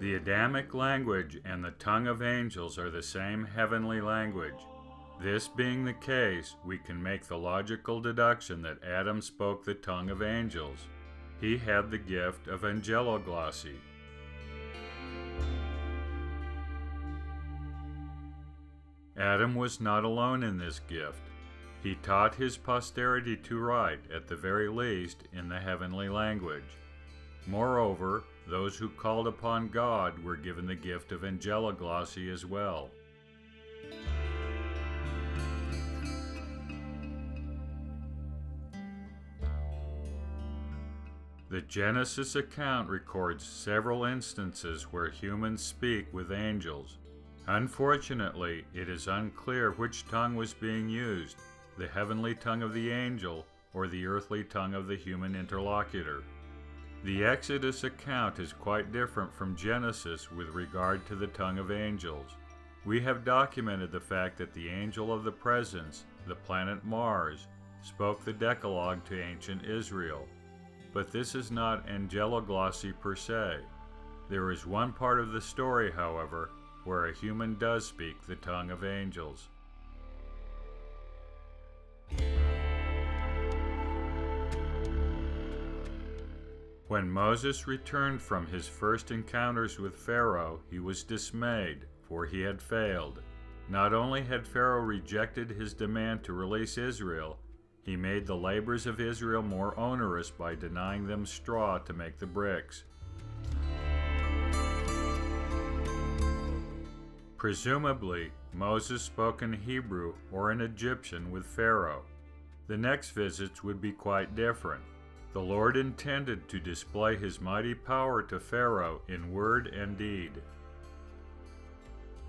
The Adamic language and the tongue of angels are the same heavenly language. This being the case, we can make the logical deduction that Adam spoke the tongue of angels. He had the gift of angeloglosy. Adam was not alone in this gift. He taught his posterity to write, at the very least, in the heavenly language. Moreover, those who called upon God were given the gift of angeloglosy as well. The Genesis account records several instances where humans speak with angels. Unfortunately, it is unclear which tongue was being used, the heavenly tongue of the angel or the earthly tongue of the human interlocutor. The Exodus account is quite different from Genesis with regard to the tongue of angels. We have documented the fact that the angel of the presence, the planet Mars, spoke the Decalogue to ancient Israel. But this is not angeloglossy per se. There is one part of the story, however, where a human does speak the tongue of angels. When Moses returned from his first encounters with Pharaoh, he was dismayed, for he had failed. Not only had Pharaoh rejected his demand to release Israel, he made the labors of Israel more onerous by denying them straw to make the bricks. Presumably, Moses spoke in Hebrew or in Egyptian with Pharaoh. The next visits would be quite different. The Lord intended to display his mighty power to Pharaoh in word and deed.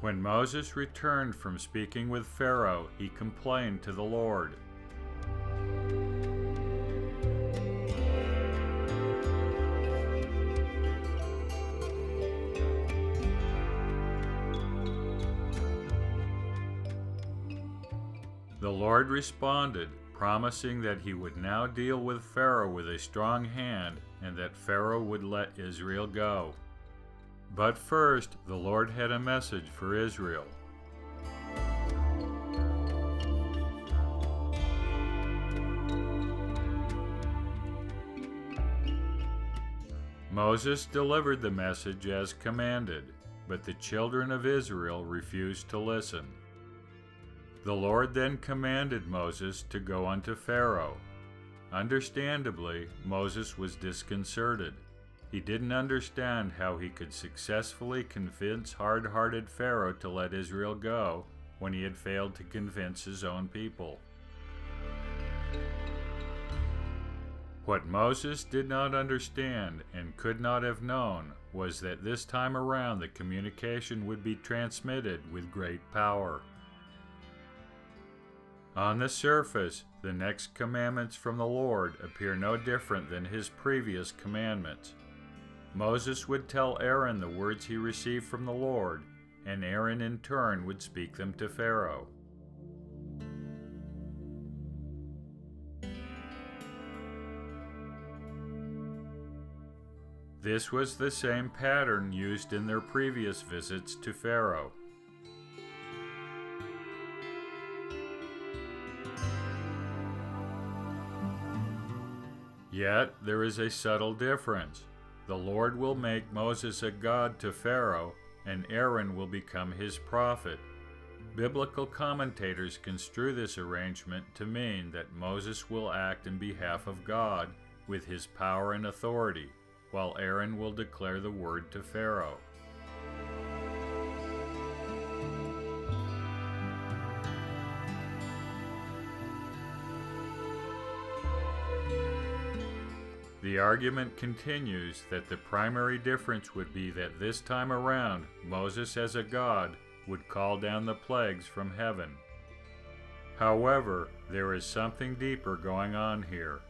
When Moses returned from speaking with Pharaoh, he complained to the Lord. The Lord responded, promising that he would now deal with Pharaoh with a strong hand and that Pharaoh would let Israel go. But first, the Lord had a message for Israel. Moses delivered the message as commanded, but the children of Israel refused to listen. The Lord then commanded Moses to go unto Pharaoh. Understandably, Moses was disconcerted. He didn't understand how he could successfully convince hard-hearted Pharaoh to let Israel go when he had failed to convince his own people. What Moses did not understand and could not have known was that this time around the communication would be transmitted with great power. On the surface, the next commandments from the Lord appear no different than his previous commandments. Moses would tell Aaron the words he received from the Lord, and Aaron in turn would speak them to Pharaoh. This was the same pattern used in their previous visits to Pharaoh. Yet there is a subtle difference. The Lord will make Moses a god to Pharaoh, and Aaron will become his prophet. Biblical commentators construe this arrangement to mean that Moses will act in behalf of God with his power and authority, while Aaron will declare the word to Pharaoh. The argument continues that the primary difference would be that this time around, Moses as a god would call down the plagues from heaven. However, there is something deeper going on here.